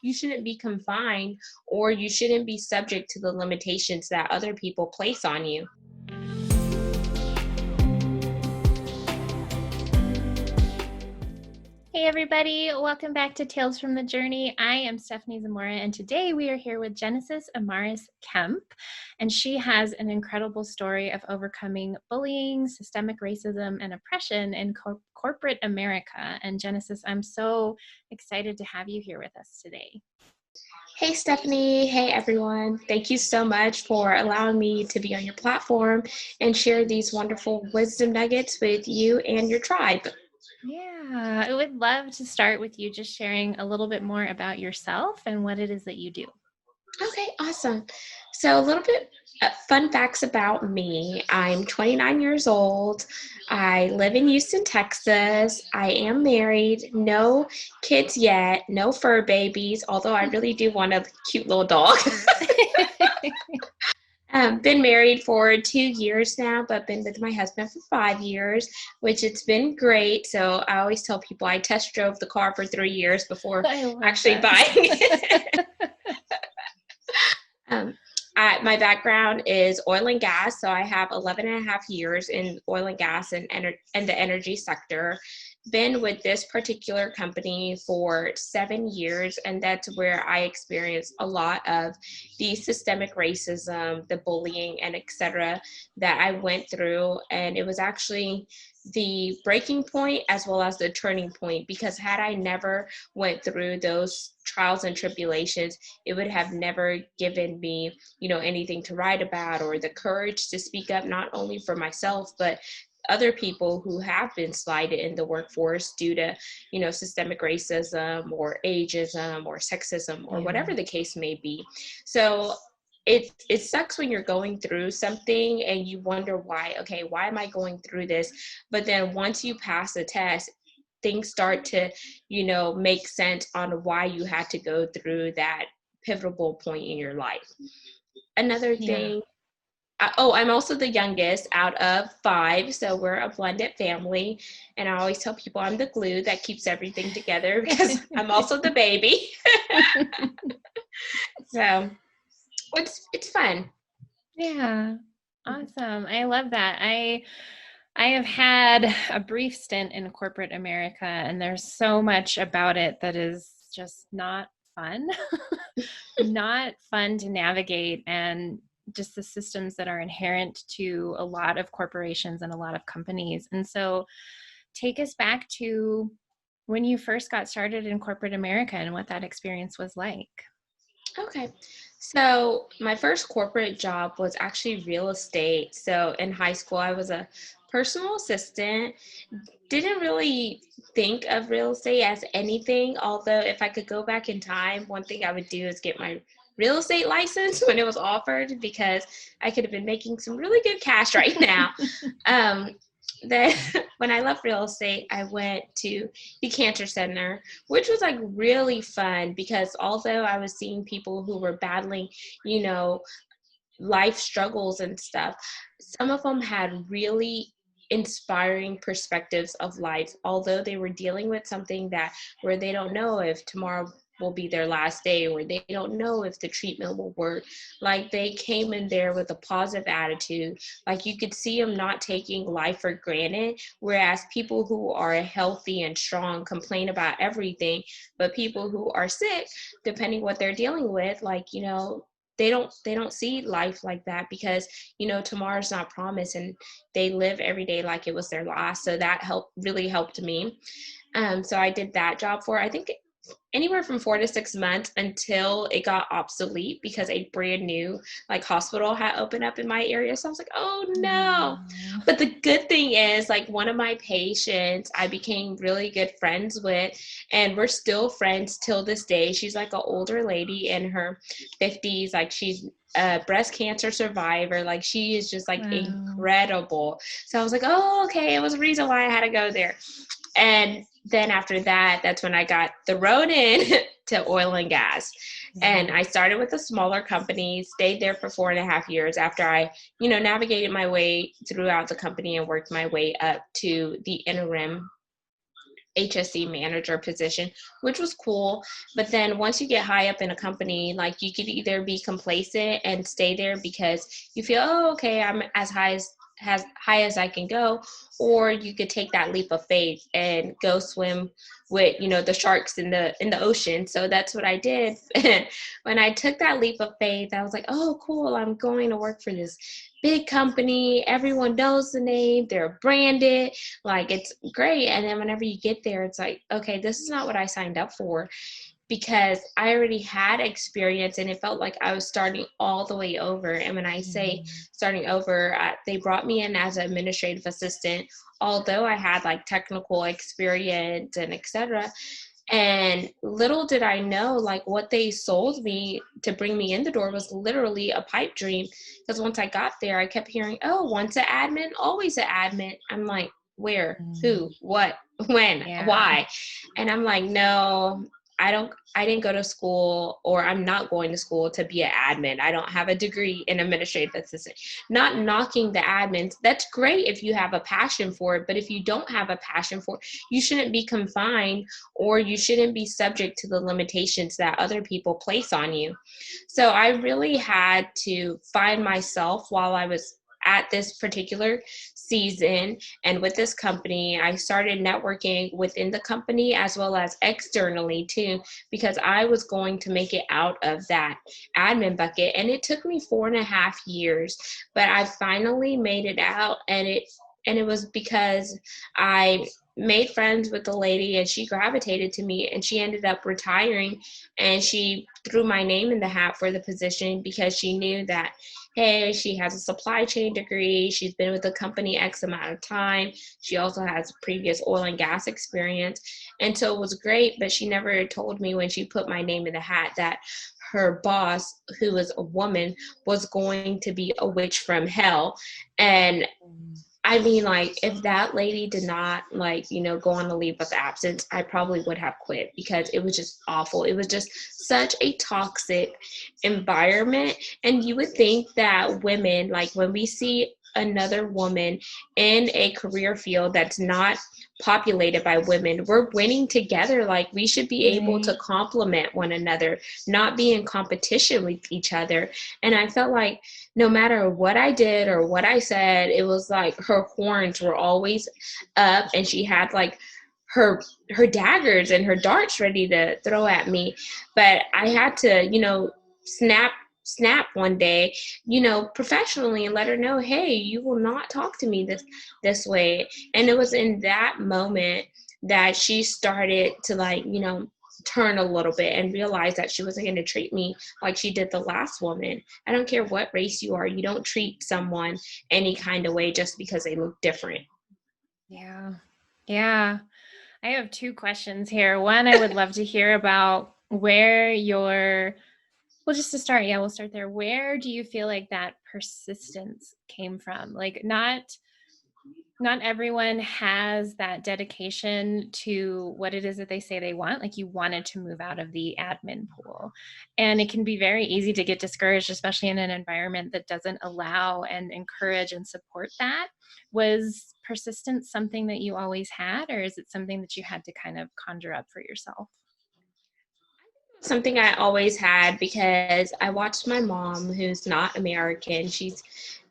you shouldn't be confined, or you shouldn't be subject to the limitations that other people place on you. Hey everybody, welcome back to Tales from the Journey. I am Stephanie Zamora, and today we are here with Genesis Amaris Kemp, and she has an incredible story of overcoming bullying, systemic racism, and oppression in corporate America. And Genesis, I'm so excited to have you here with us today. Hey, Stephanie. Hey, everyone. Thank you so much for allowing me to be on your platform and share these wonderful wisdom nuggets with you and your tribe. Yeah, I would love to start with you just sharing a little bit more about yourself and what it is that you do. Okay, awesome. So, a little bit fun facts about me. I'm 29 years old. I live in Houston, Texas. I am married. No kids yet. No fur babies, although I really do want a cute little dog. Been married for 2 years now, but been with my husband for 5 years, which it's been great. So I always tell people I test drove the car for 3 years before I love actually that. buying it. Um, my background is oil and gas, so I have 11 and a half years in oil and gas and the energy sector. Been with this particular company for 7 years, and that's where I experienced a lot of the systemic racism, the bullying, and etc. that I went through. And it was actually the breaking point as well as the turning point, because had I never went through those trials and tribulations, it would have never given me, anything to write about or the courage to speak up, not only for myself, but other people who have been slighted in the workforce due to, systemic racism or ageism or sexism or Yeah. whatever the case may be. So it sucks when you're going through something and you wonder why, okay, why am I going through this? But then once you pass the test, things start to, make sense on why you had to go through that pivotal point in your life. Another Yeah. thing, I'm also the youngest out of five, so we're a blended family. And I always tell people I'm the glue that keeps everything together because I'm also the baby. So it's fun. Yeah. Awesome. I love that. I have had a brief stint in corporate America, and there's so much about it that is just not fun. Not fun to navigate, and just the systems that are inherent to a lot of corporations and a lot of companies. And so take us back to when you first got started in corporate America and what that experience was like. Okay. So my first corporate job was actually real estate. So in high school, I was a personal assistant. Didn't really think of real estate as anything, although if I could go back in time, one thing I would do is get my real estate license when it was offered, because I could have been making some really good cash right now. Um, then when I left real estate, I went to the cancer center, which was like really fun because although I was seeing people who were battling, you know, life struggles and stuff, some of them had really inspiring perspectives of life, although they were dealing with something that where they don't know if tomorrow will be their last day, or they don't know if the treatment will work. Like, they came in there with a positive attitude. Like, you could see them not taking life for granted, whereas people who are healthy and strong complain about everything, but people who are sick, depending what they're dealing with, like, they don't see life like that, because tomorrow's not promised, and they live every day like it was their last. So that really helped me. So I did that job for, I think, anywhere from 4 to 6 months, until it got obsolete because a brand new like hospital had opened up in my area. So I was like, oh no. Oh, But the good thing is, like, one of my patients I became really good friends with, and we're still friends till this day. She's like an older lady in her 50s. Like, she's a breast cancer survivor. Like, she is just like wow. incredible. So I was like, oh, okay, it was a reason why I had to go there. And then after that, that's when I got the road in to oil and gas. And Yeah. I started with a smaller company, stayed there for 4.5 years after I, navigated my way throughout the company and worked my way up to the interim HSC manager position, which was cool. But then once you get high up in a company, like you could either be complacent and stay there because you feel, oh, okay, I'm as high as I can go, or you could take that leap of faith and go swim with, the sharks in the ocean. So that's what I did. When I took that leap of faith, I was like, oh, cool, I'm going to work for this big company. Everyone knows the name, they're branded, like it's great. And then whenever you get there, it's like, okay, this is not what I signed up for, because I already had experience and it felt like I was starting all the way over. And when I say starting over, they brought me in as an administrative assistant, although I had like technical experience and etc. And little did I know, like what they sold me to bring me in the door was literally a pipe dream. Because once I got there, I kept hearing, oh, once an admin, always an admin. I'm like, where, who, what, when, Yeah. why? And I'm like, no, I didn't go to school, or I'm not going to school to be an admin. I don't have a degree in administrative assistant. Not knocking the admins. That's great if you have a passion for it, but if you don't have a passion for it, you shouldn't be confined, or you shouldn't be subject to the limitations that other people place on you. So I really had to find myself while I was at this particular season and with this company. I started networking within the company as well as externally too, because I was going to make it out of that admin bucket. And it took me 4.5 years, but I finally made it out. And it was because I made friends with the lady and she gravitated to me, and she ended up retiring, and she threw my name in the hat for the position because she knew that, hey, she has a supply chain degree, she's been with the company X amount of time, she also has previous oil and gas experience. And so it was great, but she never told me when she put my name in the hat that her boss, who was a woman, was going to be a witch from hell. And I mean, like, if that lady did not, like, go on a leave of absence, I probably would have quit, because it was just awful. It was just such a toxic environment. And you would think that women, like, when we see another woman in a career field that's not populated by women, we're winning together. Like, we should be able to Right. complement one another, not be in competition with each other. And I felt like no matter what I did or what I said, it was like her horns were always up, and she had like her daggers and her darts ready to throw at me. But I had to, snap one day, professionally, and let her know, hey, you will not talk to me this way. And it was in that moment that she started to, like, turn a little bit and realize that she wasn't going to treat me like she did the last woman. I don't care what race you are. You don't treat someone any kind of way just because they look different. Yeah. Yeah. I have two questions here. One, I would love to hear about where your, well, just to start, yeah, we'll start there. Where do you feel like that persistence came from? Like, not everyone has that dedication to what it is that they say they want. Like, you wanted to move out of the admin pool, and it can be very easy to get discouraged, especially in an environment that doesn't allow and encourage and support that. Was persistence something that you always had, or is it something that you had to kind of conjure up for yourself? Something I always had, because I watched my mom, who's not American.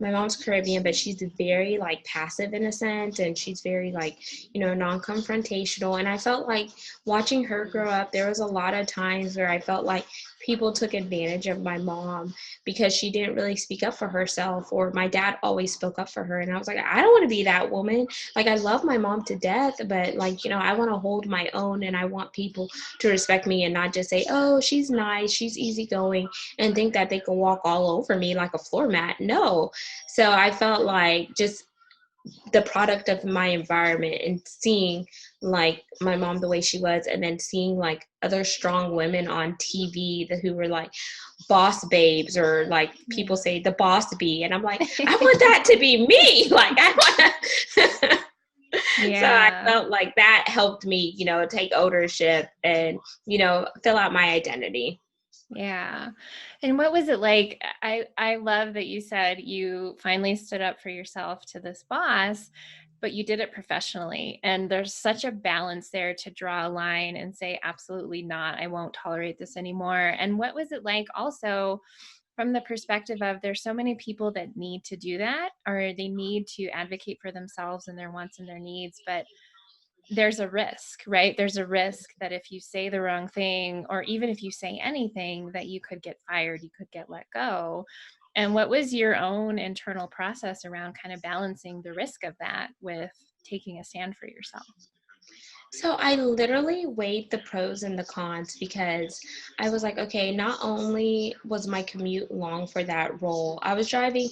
My mom's Caribbean, but she's very, like, passive in a sense, and she's very, like, non-confrontational. And I felt like watching her grow up, there was a lot of times where I felt like people took advantage of my mom because she didn't really speak up for herself, or my dad always spoke up for her. And I was like, I don't want to be that woman. Like, I love my mom to death, but, like, I want to hold my own, and I want people to respect me and not just say, oh, she's nice, she's easygoing, and think that they can walk all over me like a floor mat. No. So I felt like just the product of my environment, and seeing, like, my mom the way she was, and then seeing, like, other strong women on TV who were like boss babes, or, like, people say the boss bee, and I'm like, I want that to be me. Like, I want so I Yeah. felt like that helped me, take ownership and, fill out my identity. Yeah. And what was it like? I love that you said you finally stood up for yourself to this boss. but you did it professionally. And there's such a balance there to draw a line and say, absolutely not, I won't tolerate this anymore. And what was it like also from the perspective of there's so many people that need to do that, or they need to advocate for themselves and their wants and their needs, but there's a risk, right? There's a risk that if you say the wrong thing, or even if you say anything, that you could get fired, you could get let go. And what was your own internal process around kind of balancing the risk of that with taking a stand for yourself? So I literally weighed the pros and the cons because I was like, okay, not only was my commute long for that role, I was driving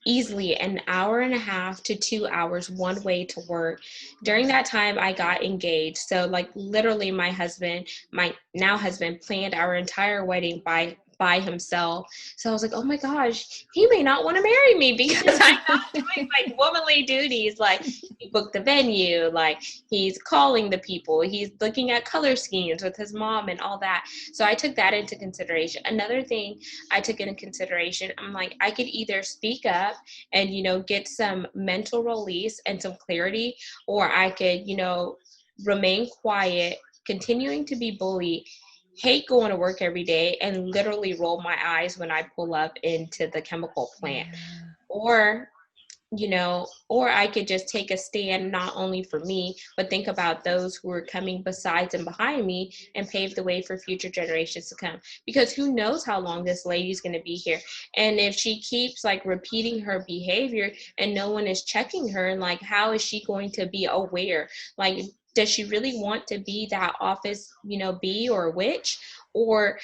easily an hour and a half to 2 hours one way to work. During that time, I got engaged. So, like, literally, my husband, my now husband, planned our entire wedding by himself. So I was like, oh my gosh, he may not want to marry me because I'm not doing like womanly duties. Like, he booked the venue, like he's calling the people, he's looking at color schemes with his mom and all that. So I took that into consideration. Another thing I took into consideration, I'm like, I could either speak up and, get some mental release and some clarity, or I could, remain quiet, continuing to be bullied, hate going to work every day, and literally roll my eyes when I pull up into the chemical plant. Yeah. Or, or I could just take a stand not only for me, but think about those who are coming besides and behind me and pave the way for future generations to come. Because who knows how long this lady's going to be here. And if she keeps like repeating her behavior and no one is checking her, like, how is she going to be aware? Like, does she really want to be that office, bee or witch? Or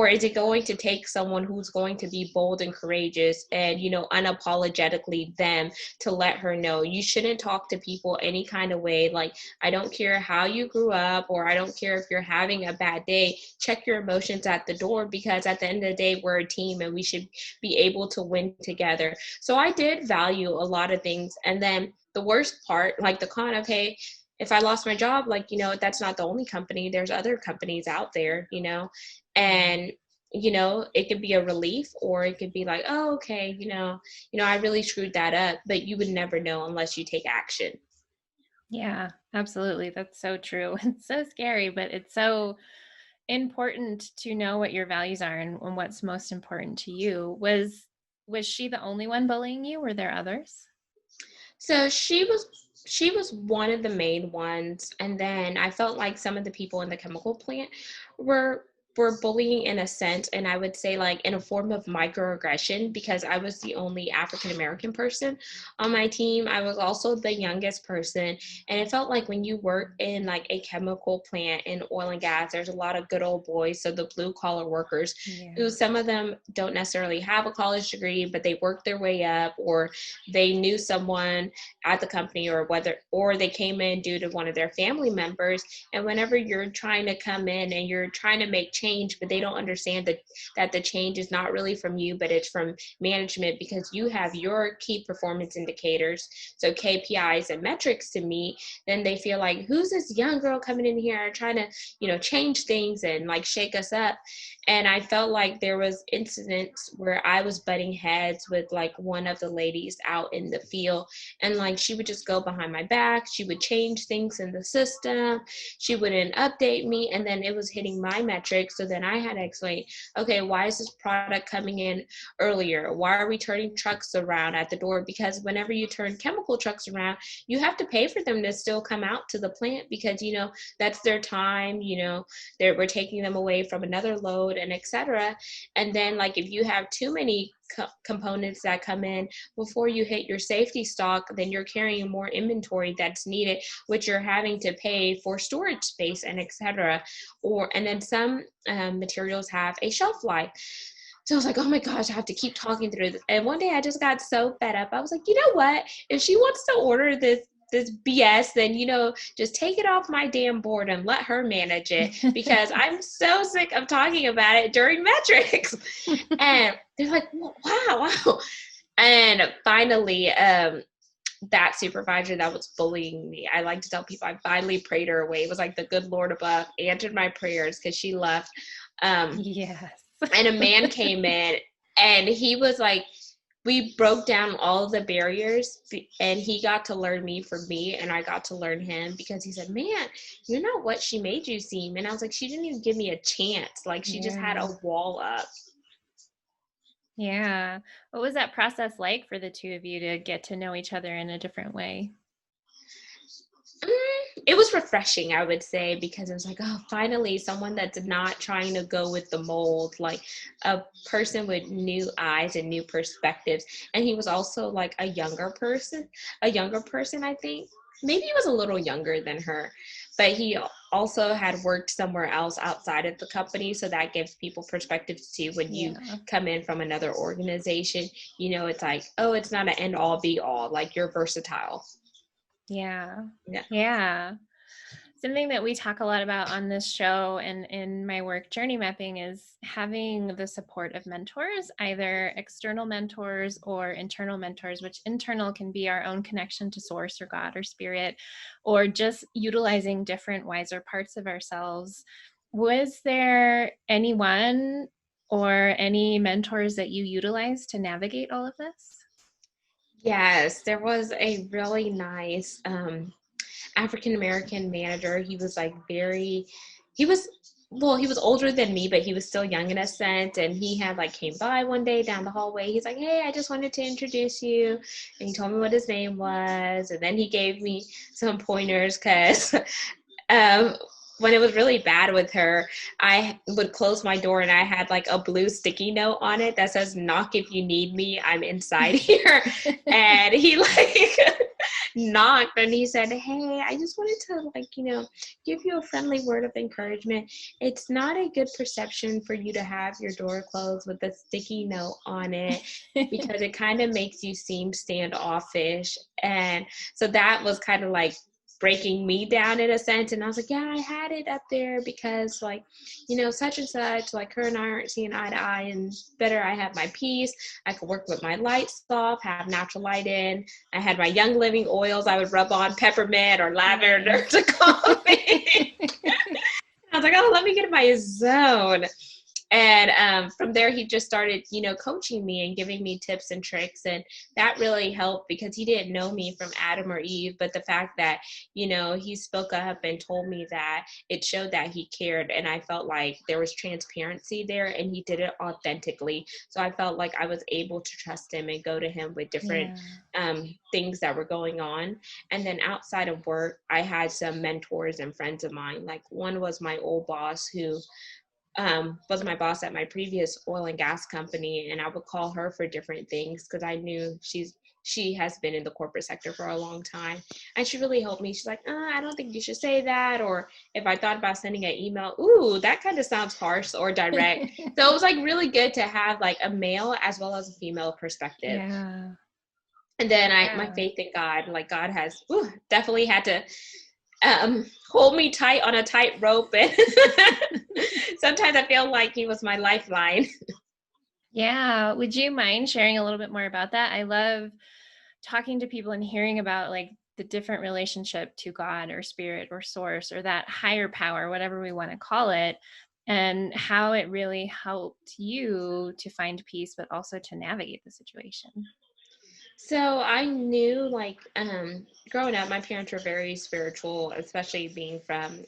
is it going to take someone who's going to be bold and courageous and, unapologetically them, to let her know you shouldn't talk to people any kind of way? Like, I don't care how you grew up, or I don't care if you're having a bad day, check your emotions at the door, because at the end of the day, we're a team and we should be able to win together. So I did value a lot of things. And then the worst part, like the con of, hey, if I lost my job, like, that's not the only company. There's other companies out there, and it could be a relief, or it could be like, oh, okay, I really screwed that up, but you would never know unless you take action. Yeah, absolutely. That's so true. It's so scary, but it's so important to know what your values are and what's most important to you. Was she the only one bullying you? Were there others? So she was one of the main ones, and then I felt like some of the people in the chemical plant were were bullying in a sense, and I would say like in a form of microaggression, because I was the only African American person on my team. I was also the youngest person, and it felt like when you work in like a chemical plant in oil and gas, there's a lot of good old boys, so the blue collar workers, Yeah. who some of them don't necessarily have a college degree, but they worked their way up, or they knew someone at the company, or they came in due to one of their family members. And whenever you're trying to come in and you're trying to make change, but they don't understand that the change is not really from you, but it's from management, because you have your key performance indicators, so KPIs and metrics to meet, then they feel like, who's this young girl coming in here trying to change things and like shake us up. And I felt like there was incidents where I was butting heads with like one of the ladies out in the field, and like she would just go behind my back, she would change things in the system, she wouldn't update me, and then it was hitting my metrics. So then I had to explain, okay, why is this product coming in earlier? Why are we turning trucks around at the door? Because whenever you turn chemical trucks around, you have to pay for them to still come out to the plant, because that's their time, we're taking them away from another load, and etc. And then like if you have too many components that come in before you hit your safety stock, then you're carrying more inventory that's needed, which you're having to pay for storage space and etc. And then some materials have a shelf life. So I was like, oh my gosh, I have to keep talking through this. And one day I just got so fed up. I was like, you know what? If she wants to order this BS, then just take it off my damn board and let her manage it, because I'm so sick of talking about it during metrics. And they're like, wow. And finally, that supervisor that was bullying me, I like to tell people, I finally prayed her away. It was like the good Lord above answered my prayers, because she left. Yes. And a man came in, and he was like, we broke down all of the barriers, and he got to learn me from me, and I got to learn him, because he said, man, you're not what she made you seem. And I was like, she didn't even give me a chance. Like, she just had Yeah. a wall up. Yeah. What was that process like for the two of you to get to know each other in a different way? It was refreshing, I would say, because it was like, oh, finally, someone that's not trying to go with the mold, like a person with new eyes and new perspectives. And he was also like a younger person, I think. Maybe he was a little younger than her, but he also had worked somewhere else outside of the company. So that gives people perspective too. When you Yeah. come in from another organization, it's like, oh, it's not an end all be all. Like, you're versatile. Yeah. Yeah. Yeah. Something that we talk a lot about on this show and in my work, journey mapping, is having the support of mentors, either external mentors or internal mentors, which internal can be our own connection to source or God or spirit, or just utilizing different wiser parts of ourselves. Was there anyone or any mentors that you utilized to navigate all of this? Yes, there was a really nice African American manager. He was like he was, well, he was older than me, but he was still young in a sense. And he had like came by one day down the hallway. He's like, hey, I just wanted to introduce you. And he told me what his name was. And then he gave me some pointers, because um, when it was really bad with her, I would close my door and I had like a blue sticky note on it that says, knock if you need me, I'm inside here. And he like knocked, and he said, hey, I just wanted to give you a friendly word of encouragement. It's not a good perception for you to have your door closed with a sticky note on it, because it kind of makes you seem standoffish. And so that was kind of like breaking me down in a sense. And I was like, yeah, I had it up there because like, such and such, like her and I aren't seeing eye to eye, and better I have my peace. I could work with my lights off, have natural light in. I had my Young Living oils I would rub on, peppermint or lavender to calm me. I was like, oh, let me get in my zone. And from there, he just started, coaching me and giving me tips and tricks. And that really helped, because he didn't know me from Adam or Eve. But the fact that, he spoke up and told me that, it showed that he cared. And I felt like there was transparency there, and he did it authentically. So I felt like I was able to trust him and go to him with different Yeah. things that were going on. And then outside of work, I had some mentors and friends of mine. Like, one was my old boss, who was my boss at my previous oil and gas company, and I would call her for different things, because I knew she has been in the corporate sector for a long time, and she really helped me. She's like, I don't think you should say that, or if I thought about sending an email, ooh, that kind of sounds harsh or direct. So it was like really good to have like a male as well as a female perspective. Yeah. And then my Yeah. faith in God, like God has definitely had to hold me tight on a tight rope, and sometimes I feel like he was my lifeline. Yeah. Would you mind sharing a little bit more about that? I love talking to people and hearing about like the different relationship to God or spirit or source or that higher power, whatever we want to call it, and how it really helped you to find peace, but also to navigate the situation. So I knew, like, growing up, my parents were very spiritual, especially being from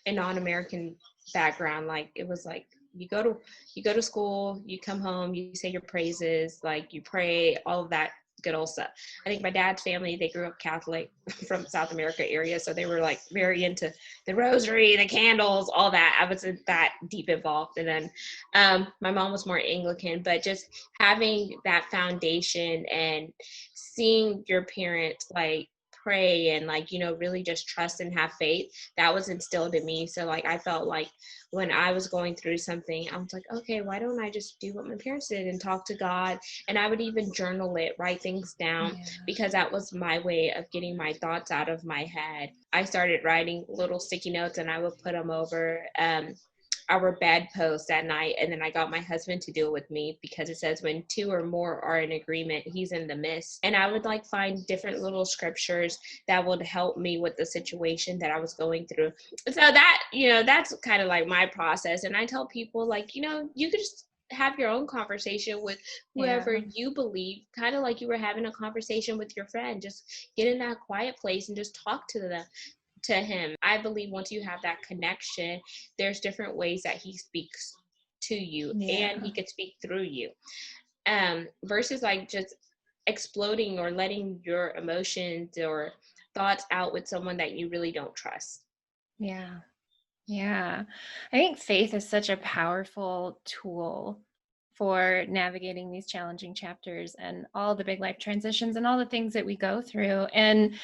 a non-American background. Like, it was like you go to school, you come home, you say your praises, like you pray, all of that good old stuff. I think my dad's family, they grew up Catholic from South America area, so they were like very into the rosary, the candles, all that. I wasn't that deep involved. And then my mom was more Anglican, but just having that foundation and seeing your parents like pray and like really just trust and have faith, that was instilled in me. So like I felt like when I was going through something, I was like, okay, why don't I just do what my parents did and talk to God? And I would even journal it, write things down, Yeah. because that was my way of getting my thoughts out of my head. I started writing little sticky notes, and I would put them over our bedpost at night. And then I got my husband to do it with me, because it says when two or more are in agreement, he's in the midst. And I would like find different little scriptures that would help me with the situation that I was going through. So that, that's kind of like my process. And I tell people, like, you could just have your own conversation with whoever Yeah. you believe, kind of like you were having a conversation with your friend. Just get in that quiet place and just talk to them, to him. I believe once you have that connection, there's different ways that he speaks to you, and he Yeah. could speak through you. Versus like just exploding or letting your emotions or thoughts out with someone that you really don't trust. Yeah. Yeah. I think faith is such a powerful tool for navigating these challenging chapters and all the big life transitions and all the things that we go through. And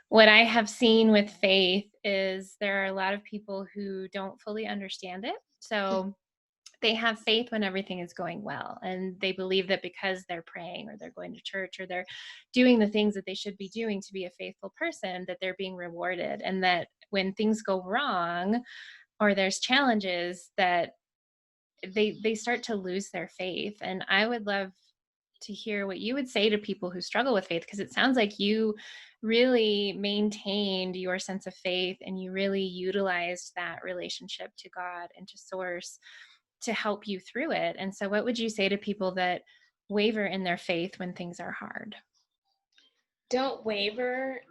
what I have seen with faith is there are a lot of people who don't fully understand it. So they have faith when everything is going well, and they believe that because they're praying or they're going to church or they're doing the things that they should be doing to be a faithful person, that they're being rewarded, and that when things go wrong or there's challenges, that they start to lose their faith. And I would love to hear what you would say to people who struggle with faith, because it sounds like you really maintained your sense of faith and you really utilized that relationship to God and to source to help you through it. And so what would you say to people that waver in their faith when things are hard? Don't waver.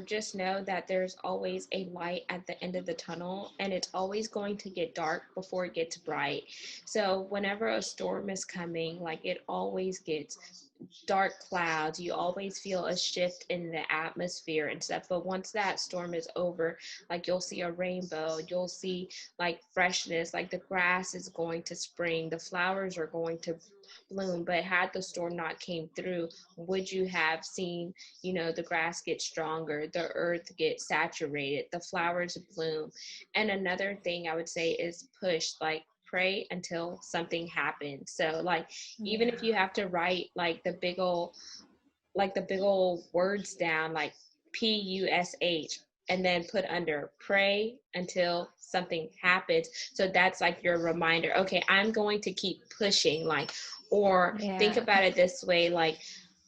Just know that there's always a light at the end of the tunnel, and it's always going to get dark before it gets bright. So whenever a storm is coming, like, it always gets dark clouds. You always feel a shift in the atmosphere and stuff. But once that storm is over, like, you'll see a rainbow, you'll see like freshness, like the grass is going to spring, the flowers are going to bloom. But had the storm not came through, would you have seen, the grass get stronger, the earth get saturated, the flowers bloom? And another thing I would say is push, like, pray until something happens. So, like, even if Yeah. you have to write like the big old words down, like PUSH, and then put under pray until something happens. So that's like your reminder. Okay, I'm going to keep pushing. Like, or think Yeah. about it this way, like,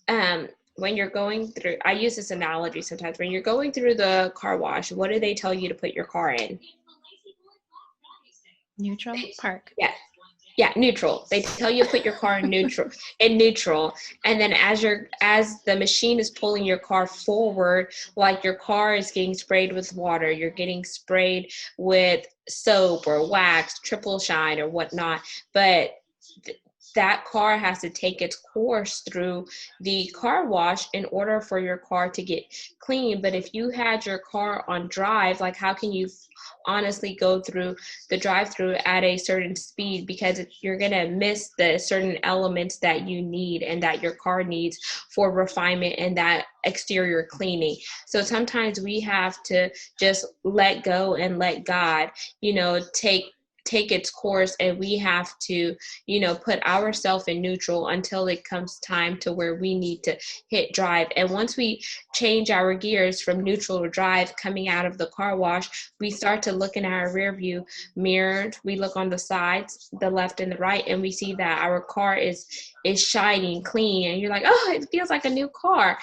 um when you're going through, I use this analogy sometimes, when you're going through the car wash, what do they tell you to put your car in? Neutral park. Yeah. Yeah, neutral. They tell you to put your car in neutral. And then as the machine is pulling your car forward, like, your car is getting sprayed with water, you're getting sprayed with soap or wax, triple shine or whatnot. But that car has to take its course through the car wash in order for your car to get clean. But if you had your car on drive, like, how can you honestly go through the drive through at a certain speed? Because you're going to miss the certain elements that you need and that your car needs for refinement and that exterior cleaning. So sometimes we have to just let go and let God, take its course, and we have to, put ourselves in neutral until it comes time to where we need to hit drive. And once we change our gears from neutral to drive coming out of the car wash, we start to look in our rear view mirror. We look on the sides, the left and the right, and we see that our car is shining clean, and you're like, oh, it feels like a new car.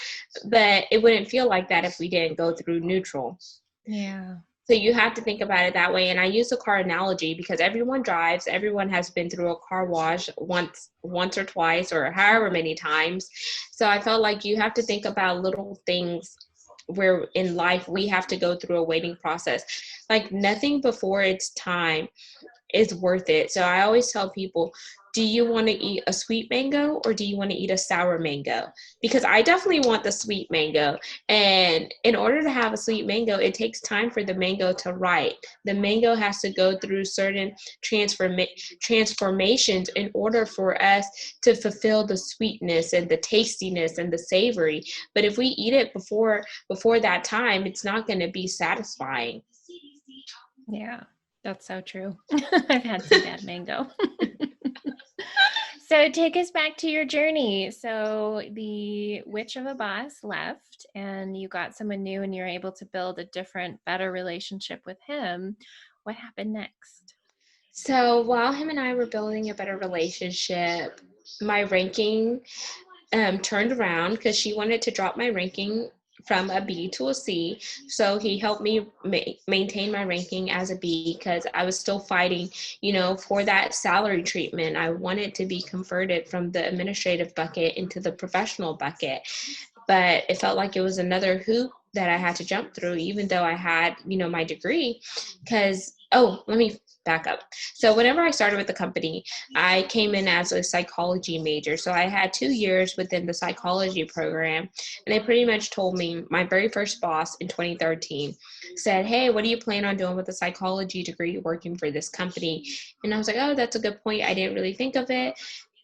But it wouldn't feel like that if we didn't go through neutral. Yeah. So you have to think about it that way. And I use the car analogy because everyone drives, everyone has been through a car wash once or twice or however many times. So I felt like you have to think about little things where in life we have to go through a waiting process. Like, nothing before its time is worth it. So I always tell people, do you want to eat a sweet mango or do you want to eat a sour mango? Because I definitely want the sweet mango. And in order to have a sweet mango, it takes time for the mango to ripe. The mango has to go through certain transformations in order for us to fulfill the sweetness and the tastiness and the savory. But if we eat it before that time, it's not going to be satisfying. Yeah. That's so true. I've had some bad mango. So take us back to your journey. So the witch of a boss left and you got someone new and you're able to build a different, better relationship with him. What happened next? So while him and I were building a better relationship, my ranking turned around because she wanted to drop my ranking from a B to a C. So he helped me maintain my ranking as a B because I was still fighting, for that salary treatment. I wanted to be converted from the administrative bucket into the professional bucket, but it felt like it was another hoop that I had to jump through, even though I had, my degree. Because, oh, let me back up. So, whenever I started with the company, I came in as a psychology major. So, I had 2 years within the psychology program. And they pretty much told me, my very first boss in 2013 said, "Hey, what do you plan on doing with a psychology degree working for this company?" And I was like, "Oh, that's a good point. I didn't really think of it."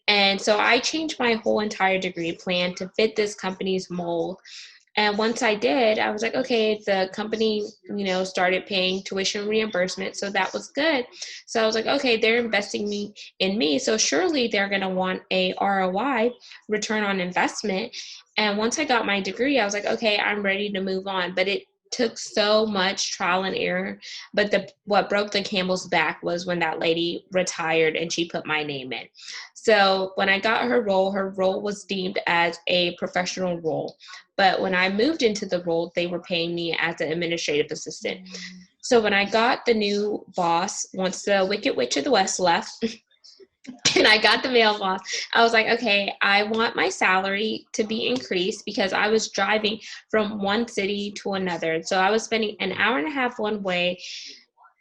And so I changed my whole entire degree plan to fit this company's mold. And once I did, I was like, okay, the company, started paying tuition reimbursement. So that was good. So I was like, okay, they're investing in me. So surely they're going to want a ROI, return on investment. And once I got my degree, I was like, okay, I'm ready to move on. But it took so much trial and error. But what broke the camel's back was when that lady retired and she put my name in. So when I got her role was deemed as a professional role. But when I moved into the role, they were paying me as an administrative assistant. So when I got the new boss, once the Wicked Witch of the West left, and I got the male boss, I was like, okay, I want my salary to be increased because I was driving from one city to another. So I was spending an hour and a half one way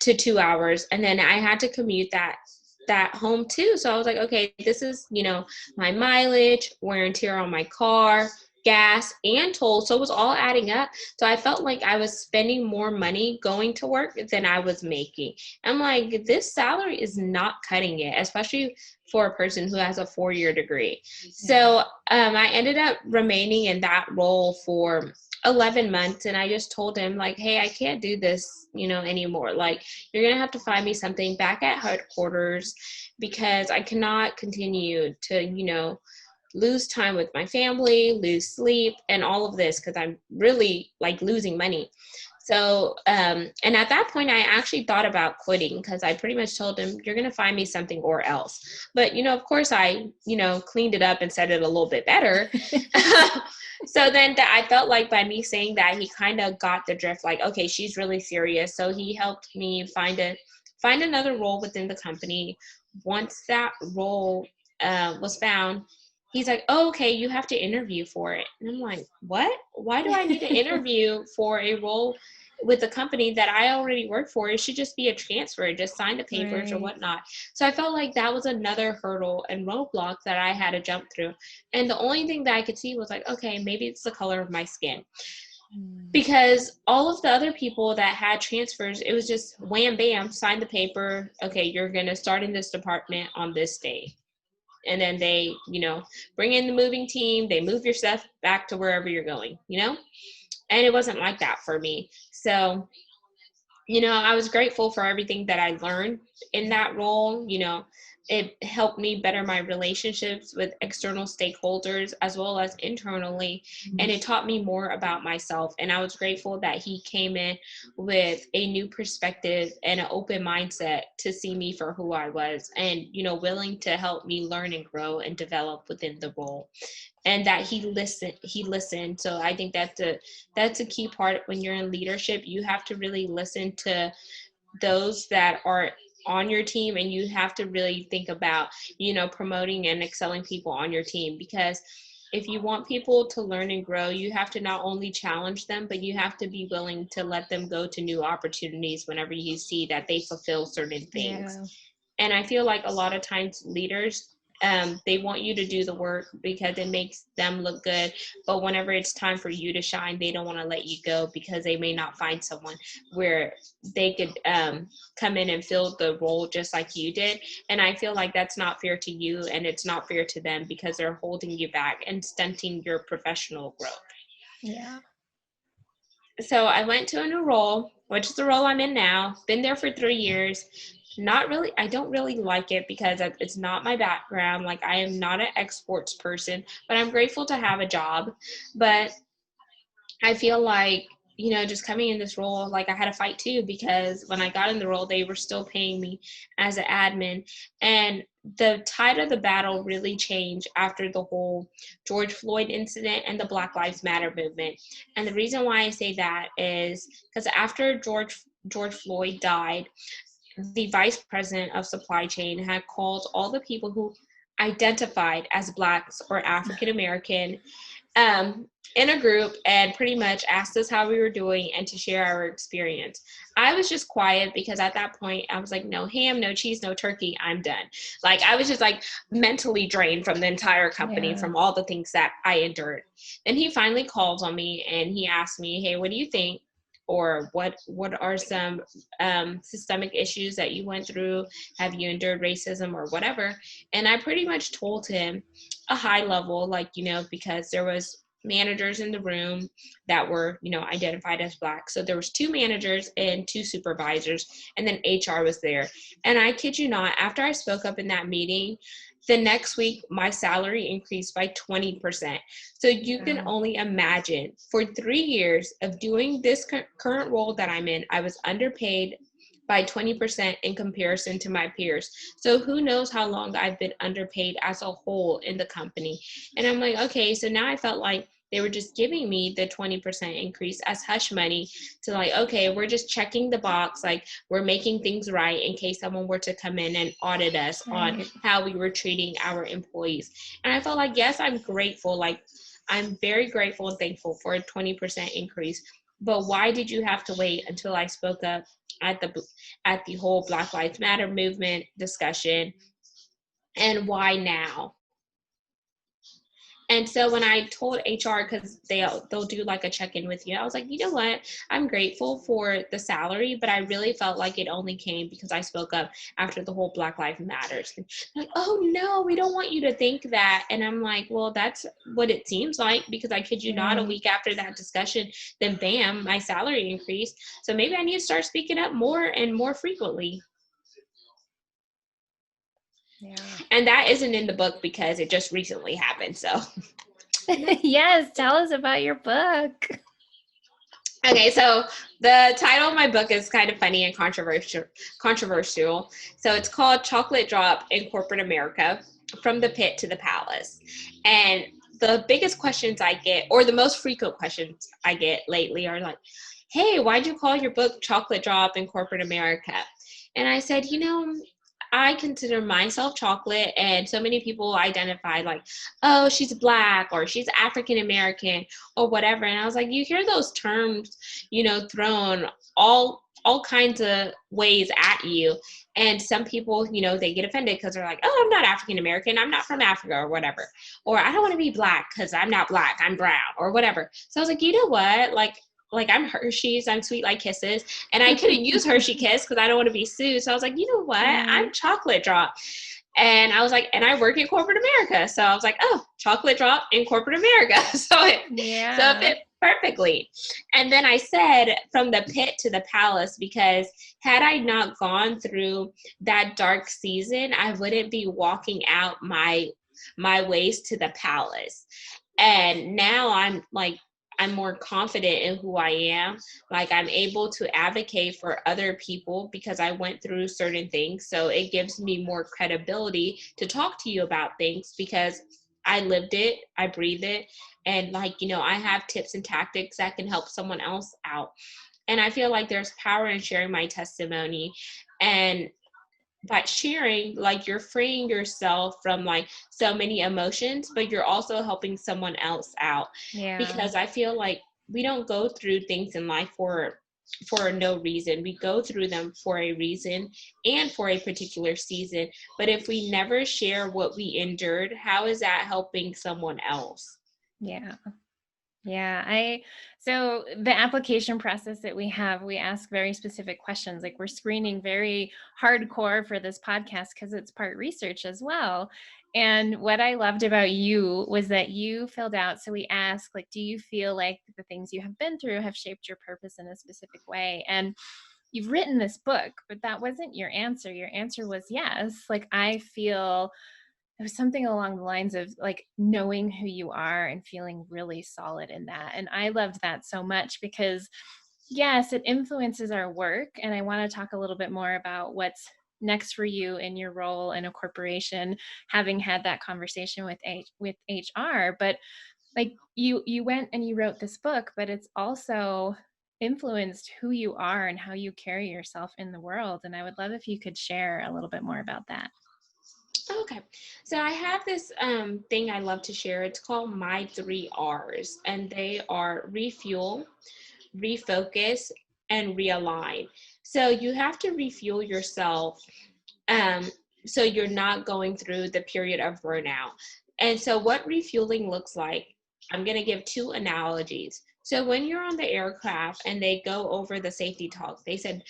to 2 hours, and then I had to commute that home too. So I was like, okay, this is, my mileage, wear and tear on my car, gas, and toll. So it was all adding up. So I felt like I was spending more money going to work than I was making. I'm like, this salary is not cutting it, especially for a person who has a 4-year degree. So I ended up remaining in that role for 11 months, and I just told him, like, hey, I can't do this anymore. Like, you're gonna have to find me something back at headquarters because I cannot continue to lose time with my family, lose sleep, and all of this because I'm really like losing money. So, and at that point, I actually thought about quitting because I pretty much told him, you're going to find me something or else. But, of course, I, cleaned it up and said it a little bit better. So then I felt like by me saying that, he kind of got the drift, like, okay, she's really serious. So he helped me find another role within the company. Once that role was found, he's like, oh, okay, you have to interview for it. And I'm like, what? Why do I need to interview for a role with a company that I already work for? It should just be a transfer, just sign the papers or whatnot. So I felt like that was another hurdle and roadblock that I had to jump through. And the only thing that I could see was like, okay, maybe it's the color of my skin. Because all of the other people that had transfers, it was just wham, bam, sign the paper. Okay, you're going to start in this department on this day. And then they, bring in the moving team, they move your stuff back to wherever you're going, And it wasn't like that for me. So, I was grateful for everything that I learned in that role. It helped me better my relationships with external stakeholders as well as internally. And it taught me more about myself. And I was grateful that he came in with a new perspective and an open mindset to see me for who I was and, willing to help me learn and grow and develop within the role. And that he listened. So I think that's a key part when you're in leadership. You have to really listen to those that are on your team, and you have to really think about promoting and excelling people on your team, because if you want people to learn and grow, you have to not only challenge them, but you have to be willing to let them go to new opportunities whenever you see that they fulfill certain things. And I feel like a lot of times leaders, they want you to do the work because it makes them look good. But whenever it's time for you to shine, they don't want to let you go because they may not find someone where they could come in and fill the role just like you did. And I feel like that's not fair to you, and it's not fair to them because they're holding you back and stunting your professional growth. Yeah. So I went to a new role, which is the role I'm in now. Been there for 3 years. I don't really like it because it's not my background. Like, I am not an exports person, but I'm grateful to have a job. But I feel like, just coming in this role, like, I had to fight too, because when I got in the role, they were still paying me as an admin. And the tide of the battle really changed after the whole George Floyd incident and the Black Lives Matter movement. And the reason why I say that is because after George Floyd died, the vice president of supply chain had called all the people who identified as Blacks or African American um, in a group and pretty much asked us how we were doing and to share our experience. I was just quiet because at that point I was like, no ham, no cheese, no turkey, I'm done. Like I was just like mentally drained from the entire company, Yeah. from all the things that I endured. Then he finally calls on me and he asked me, hey, what do you think? Or what are some systemic issues that you went through? Have you endured racism or whatever? And I pretty much told him a high level, like, because there was managers in the room that were, identified as Black. So there was two managers and two supervisors, and then HR was there. And I kid you not, after I spoke up in that meeting, the next week my salary increased by 20%. So you can Wow. only imagine, for 3 years of doing this current role that I'm in, I was underpaid by 20% in comparison to my peers. So who knows how long I've been underpaid as a whole in the company. And I'm like, okay, so now I felt like they were just giving me the 20% increase as hush money to like, okay, we're just checking the box, like we're making things right in case someone were to come in and audit us on Right. how we were treating our employees. And I felt like, yes, I'm grateful. Like I'm very grateful and thankful for a 20% increase. But why did you have to wait until I spoke up at the whole Black Lives Matter movement discussion, and why now? And so when I told HR, because they'll do like a check-in with you, I was like, you know what? I'm grateful for the salary, but I really felt like it only came because I spoke up after the whole Black Lives Matters. Like, oh no, we don't want you to think that. And I'm like, well, that's what it seems like, because I kid you not, a Right. week after that discussion, then bam, my salary increased. So maybe I need to start speaking up more and more frequently. Yeah. And that isn't in the book because it just recently happened. So Yes, tell us about your book. okay, so the title of my book is kind of funny and controversial. So it's called Chocolate Drop in Corporate America: From the Pit to the Palace. And the biggest questions I get, or the most frequent questions I get lately, are like, hey, why'd you call your book Chocolate Drop in Corporate America? And I said, I consider myself chocolate, and so many people identify like, oh, she's Black or she's African American or whatever. And I was like, you hear those terms, thrown all kinds of ways at you. And some people, they get offended because they're like, oh, I'm not African American, I'm not from Africa or whatever. Or I don't want to be Black because I'm not Black, I'm brown or whatever. So I was like, you know what? Like I'm Hershey's, I'm sweet like kisses, and I couldn't use Hershey Kiss because I don't want to be sued. So I was like, you know what? I'm Right. Chocolate Drop. And I was like, and I work in corporate America. So I was like, oh, Chocolate Drop in corporate America. So it Yeah. fit perfectly. And then I said from the pit to the palace, because had I not gone through that dark season, I wouldn't be walking out my ways to the palace. And now I'm more confident in who I am. Like I'm able to advocate for other people because I went through certain things. So it gives me more credibility to talk to you about things because I lived it, I breathe it, and I have tips and tactics that can help someone else out. And I feel like there's power in sharing my testimony. And by sharing, like you're freeing yourself from like so many emotions, but you're also helping someone else out. Yeah. Because I feel like we don't go through things in life for no reason. We go through them for a reason and for a particular season. But if we never share what we endured, how is that helping someone else? Yeah. Yeah, so the application process that we have, we ask very specific questions. Like we're screening very hardcore for this podcast because it's part research as well. And what I loved about you was that you filled out, so we asked, like, do you feel like the things you have been through have shaped your purpose in a specific way? And you've written this book, but that wasn't your answer. Your answer was yes. Like I feel it was something along the lines of like knowing who you are and feeling really solid in that. And I loved that so much because yes, it influences our work. And I want to talk a little bit more about what's next for you in your role in a corporation, having had that conversation with HR. But like you went and you wrote this book, but it's also influenced who you are and how you carry yourself in the world. And I would love if you could share a little bit more about that. Okay. So I have this thing I love to share. It's called My Three R's, and they are refuel, refocus, and realign. So you have to refuel yourself, um, so you're not going through the period of burnout. And so what refueling looks like, I'm going to give two analogies. So when you're on the aircraft and they go over the safety talk, they said,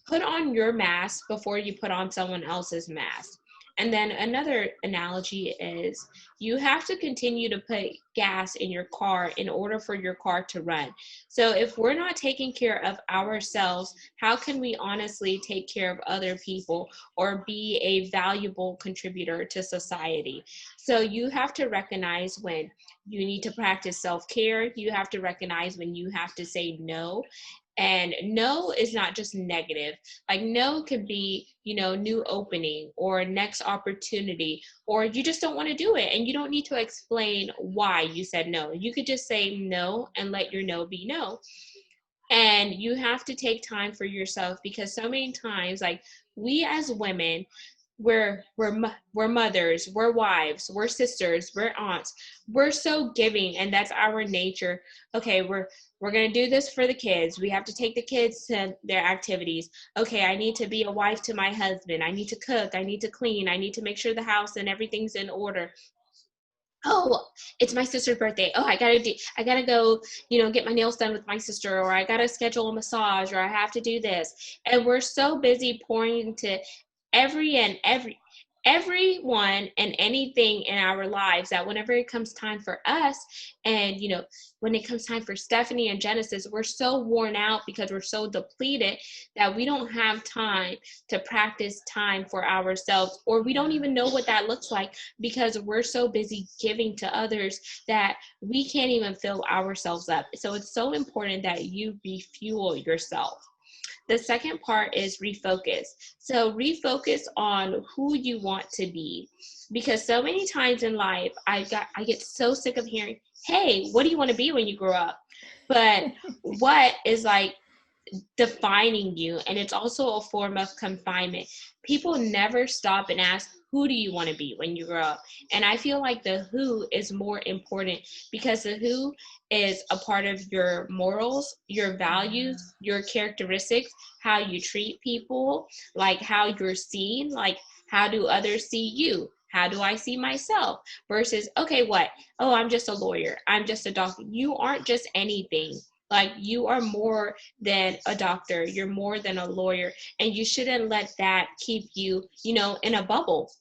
put on your mask before you put on someone else's mask. And then another analogy is you have to continue to put gas in your car in order for your car to run. So if we're not taking care of ourselves, how can we honestly take care of other people or be a valuable contributor to society? So you have to recognize when you need to practice self-care. You have to recognize when you have to say no. And no is not just negative. Like no could be, new opening or next opportunity, or you just don't want to do it and you don't need to explain why you said no. You could just say no and let your no be no. And you have to take time for yourself, because so many times, like, we as women, we're mothers, we're wives, we're sisters, we're aunts, we're so giving, and that's our nature. Okay, we're going to do this for the kids. We have to take the kids to their activities. Okay, I need to be a wife to my husband. I need to cook, I need to clean, I need to make sure the house and everything's in order. Oh, it's my sister's birthday. Oh, I gotta go, get my nails done with my sister, or I gotta schedule a massage, or I have to do this. And we're so busy pouring into everyone and anything in our lives, that whenever it comes time for us, and when it comes time for Stephanie and Genesis, we're so worn out because we're so depleted that we don't have time to practice time for ourselves, or we don't even know what that looks like, because we're so busy giving to others that we can't even fill ourselves up. So it's so important that you refuel yourself. The second part is refocus. So refocus on who you want to be, because so many times in life I get so sick of hearing, "Hey, what do you want to be when you grow up?" But what is like defining you, and it's also a form of confinement. People never stop and ask, who do you want to be when you grow up? And I feel like the who is more important, because the who is a part of your morals, your values, your characteristics, how you treat people, like how you're seen, like how do others see you? How do I see myself? Versus, okay, what? Oh, I'm just a lawyer. I'm just a doctor. You aren't just anything. Like, you are more than a doctor. You're more than a lawyer. And you shouldn't let that keep you, in a bubble.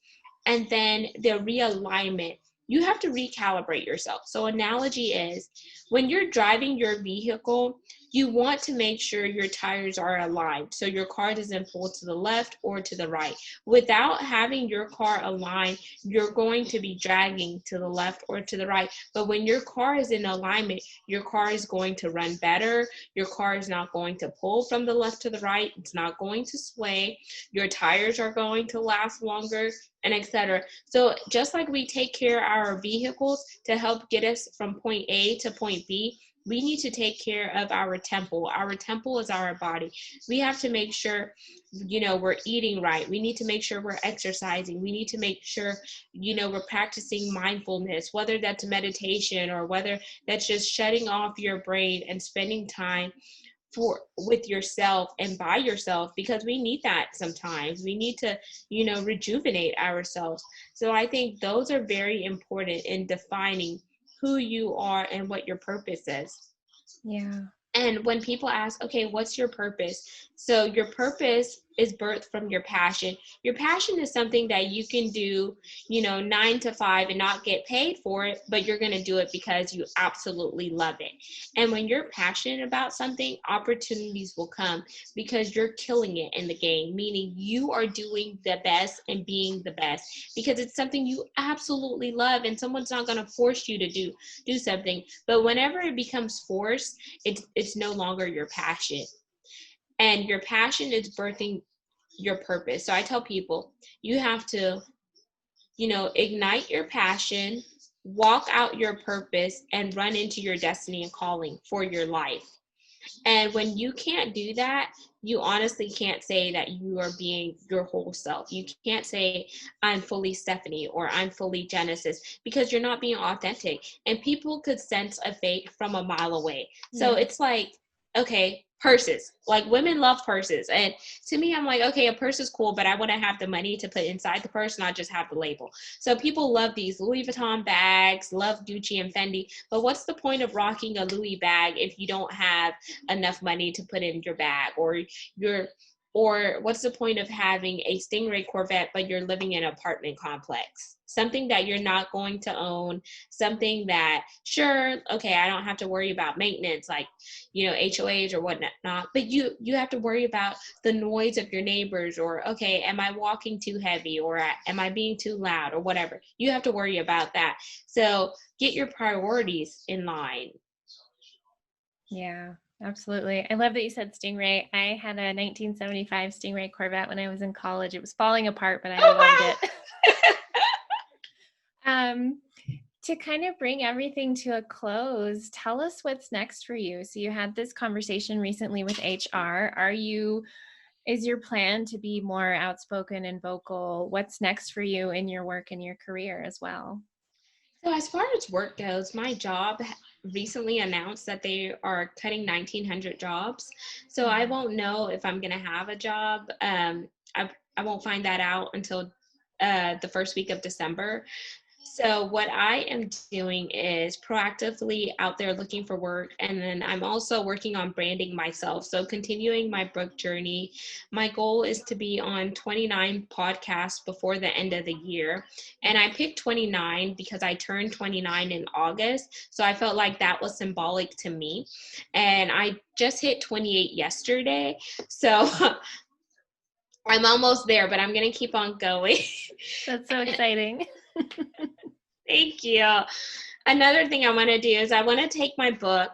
And then the realignment. You have to recalibrate yourself. So analogy is, when you're driving your vehicle, you want to make sure your tires are aligned, so your car doesn't pull to the left or to the right. Without having your car aligned, you're going to be dragging to the left or to the right. But when your car is in alignment, your car is going to run better. Your car is not going to pull from the left to the right. It's not going to sway. Your tires are going to last longer, and etc. So just like we take care of our vehicles to help get us from point A to point B, we need to take care of our temple. Our temple is our body. We have to make sure, we're eating right. We need to make sure we're exercising. We need to make sure, we're practicing mindfulness, whether that's meditation or whether that's just shutting off your brain and spending time with yourself and by yourself, because we need that sometimes. We need to, rejuvenate ourselves. So I think those are very important in defining who you are and what your purpose is. Yeah. And when people ask, okay, what's your purpose? So your purpose is birthed from your passion. Your passion is something that you can do, 9 to 5 and not get paid for it, but you're going to do it because you absolutely love it. And when you're passionate about something, opportunities will come because you're killing it in the game, meaning you are doing the best and being the best because it's something you absolutely love, and someone's not going to force you to do something. But whenever it becomes forced, it's no longer your passion. And your passion is birthing your purpose. So I tell people, you have to, ignite your passion, walk out your purpose, and run into your destiny and calling for your life. And when you can't do that, you honestly can't say that you are being your whole self. You can't say, I'm fully Stephanie or I'm fully Genesis, because you're not being authentic. And people could sense a fake from a mile away. So it's like, okay, purses. Like, women love purses. And to me, I'm like, okay, a purse is cool, but I want to have the money to put inside the purse, not just have the label. So people love these Louis Vuitton bags, love Gucci and Fendi. But what's the point of rocking a Louis bag if you don't have enough money to put in your bag? Or what's the point of having a Stingray Corvette but you're living in an apartment complex? Something that you're not going to own, something that, sure, okay, I don't have to worry about maintenance, like, HOAs or whatnot, but you have to worry about the noise of your neighbors, or, okay, am I walking too heavy, or am I being too loud, or whatever. You have to worry about that. So get your priorities in line. Yeah, absolutely. I love that you said Stingray. I had a 1975 Stingray Corvette when I was in college. It was falling apart, but I loved it. To kind of bring everything to a close, tell us what's next for you. So you had this conversation recently with HR. Is your plan to be more outspoken and vocal? What's next for you in your work and your career as well? So as far as work goes, my job recently announced that they are cutting 1,900 jobs. So I won't know if I'm going to have a job. I won't find that out until the first week of December. So what I am doing is proactively out there looking for work, and then I'm also working on branding myself. So continuing my book journey. My goal is to be on 29 podcasts before the end of the year. And I picked 29 because I turned 29 in August. So I felt like that was symbolic to me. And I just hit 28 yesterday. So I'm almost there, but I'm going to keep on going. That's so exciting. Thank you. Another thing I want to do is I want to take my book,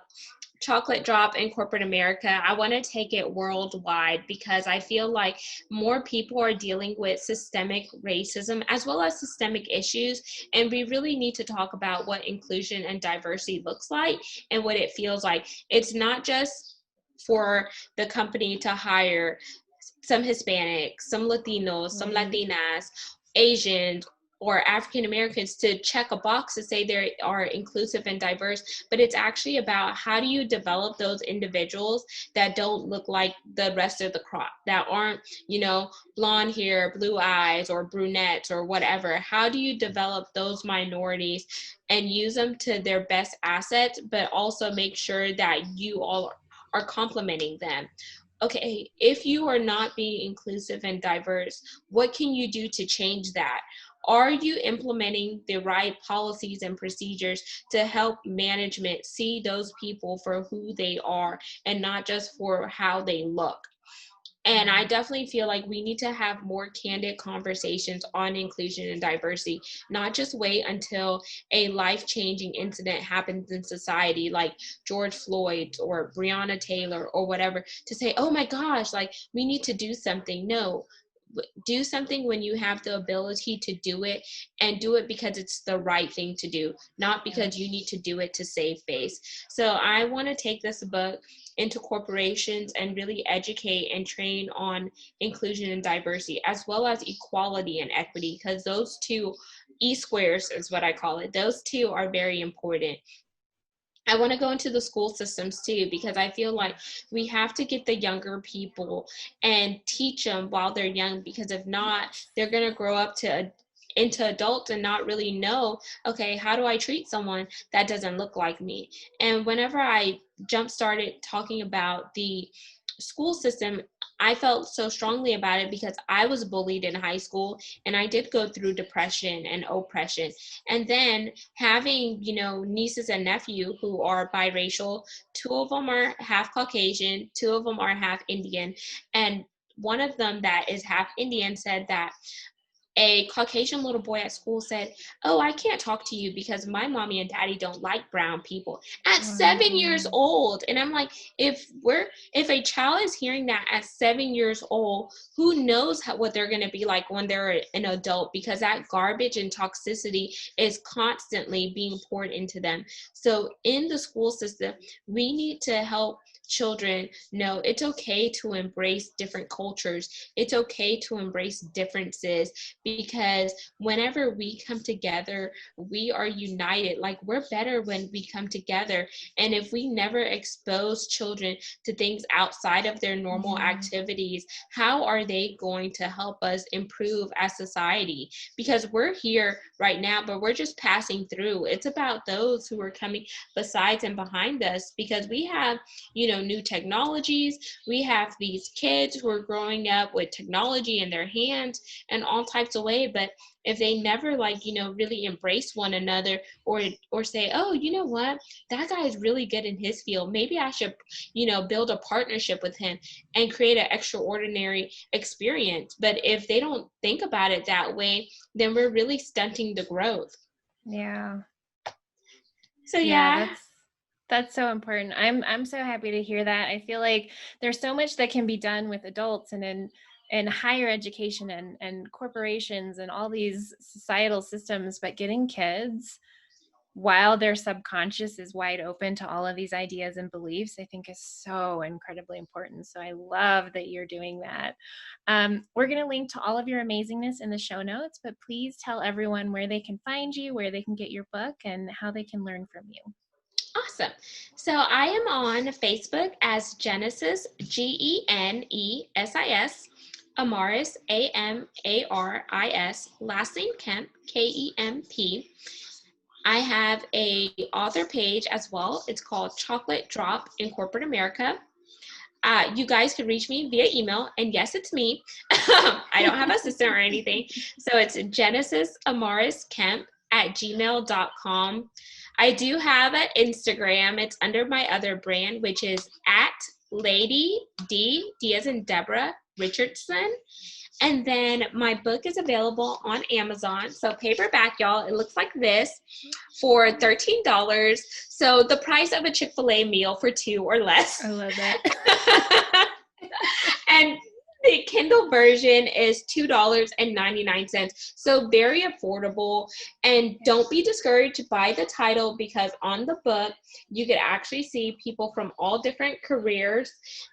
Chocolate Drop in Corporate America. I want to take it worldwide because I feel like more people are dealing with systemic racism as well as systemic issues. And we really need to talk about what inclusion and diversity looks like and what it feels like. It's not just for the company to hire some Hispanics, some Latinos, some Latinas, Asians, or African Americans to check a box to say they are inclusive and diverse, but it's actually about how do you develop those individuals that don't look like the rest of the crop, that aren't, blonde hair, blue eyes, or brunettes, or whatever. How do you develop those minorities and use them to their best assets, but also make sure that you all are complementing them? Okay, if you are not being inclusive and diverse, what can you do to change that? Are you implementing the right policies and procedures to help management see those people for who they are and not just for how they look? And I definitely feel like we need to have more candid conversations on inclusion and diversity, not just wait until a life-changing incident happens in society like George Floyd or Breonna Taylor or whatever to say, oh my gosh, like we need to do something. No, do something when you have the ability to do it, and do it because it's the right thing to do, not because you need to do it to save face. So I want to take this book into corporations and really educate and train on inclusion and diversity, as well as equality and equity, because those two, E squares is what I call it, those two are very important. I want to go into the school systems too, because I feel like we have to get the younger people and teach them while they're young, because if not, they're going to grow up into adults and not really know, okay, how do I treat someone that doesn't look like me? And whenever I jump started talking about the school system, I felt so strongly about it because I was bullied in high school and I did go through depression and oppression. And then having, nieces and nephew who are biracial, two of them are half Caucasian, two of them are half Indian. And one of them that is half Indian said that a Caucasian little boy at school said, "Oh, I can't talk to you because my mommy and daddy don't like brown people," at 7 years Wow. old. And I'm like, if a child is hearing that at 7 years old, who knows what they're going to be like when they're an adult, because that garbage and toxicity is constantly being poured into them. So in the school system, we need to help children know it's okay to embrace different cultures. It's okay to embrace differences, because whenever we come together, we are united. Like, we're better when we come together. And if we never expose children to things outside of their normal Yeah. activities, how are they going to help us improve as society? Because we're here right now, but we're just passing through. It's about those who are coming besides and behind us, because we have, new technologies. We have these kids who are growing up with technology in their hands and all types of way. But if they never, really embrace one another, or say, "Oh, you know what, that guy is really good in his field, maybe I should, build a partnership with him and create an extraordinary experience." But if they don't think about it that way, then we're really stunting the growth. Yeah. So Yeah, yeah. that's so important. I'm so happy to hear that. I feel like there's so much that can be done with adults and in higher education and corporations and all these societal systems, but getting kids while their subconscious is wide open to all of these ideas and beliefs, I think is so incredibly important. So I love that you're doing that. We're going to link to all of your amazingness in the show notes, but please tell everyone where they can find you, where they can get your book, and how they can learn from you. Awesome. So I am on Facebook as Genesis, Genesis, Amaris, Amaris, last name Kemp, Kemp. I have a author page as well. It's called Chocolate Drop in Corporate America. You guys can reach me via email, and yes, it's me. I don't have a assistant or anything. So it's Genesis Amaris Kemp at gmail.com. I do have an Instagram. It's under my other brand, which is at Lady D as in Deborah Richardson. And then my book is available on Amazon. So paperback, y'all. It looks like this for $13. So the price of a Chick-fil-A meal for two or less. I love that. And the Kindle version is $2.99. So very affordable. And don't be discouraged by the title, because on the book, you could actually see people from all different careers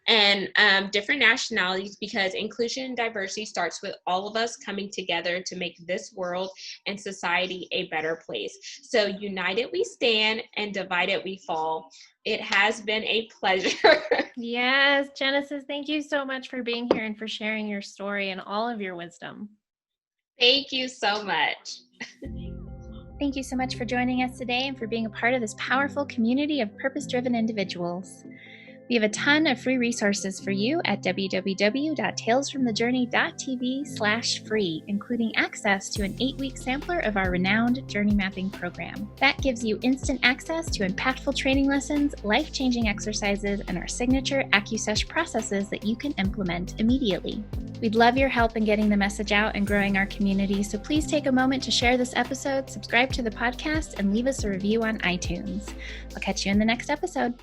and different nationalities, because inclusion and diversity starts with all of us coming together to make this world and society a better place. So united we stand, and divided we fall. It has been a pleasure. Yes, Genesis, thank you so much for being here and for sharing your story and all of your wisdom. Thank you so much. Thank you so much for joining us today and for being a part of this powerful community of purpose-driven individuals. We have a ton of free resources for you at www.talesfromthejourney.tv/free, including access to an 8-week sampler of our renowned journey mapping program. That gives you instant access to impactful training lessons, life-changing exercises, and our signature AccuSesh processes that you can implement immediately. We'd love your help in getting the message out and growing our community, so please take a moment to share this episode, subscribe to the podcast, and leave us a review on iTunes. I'll catch you in the next episode.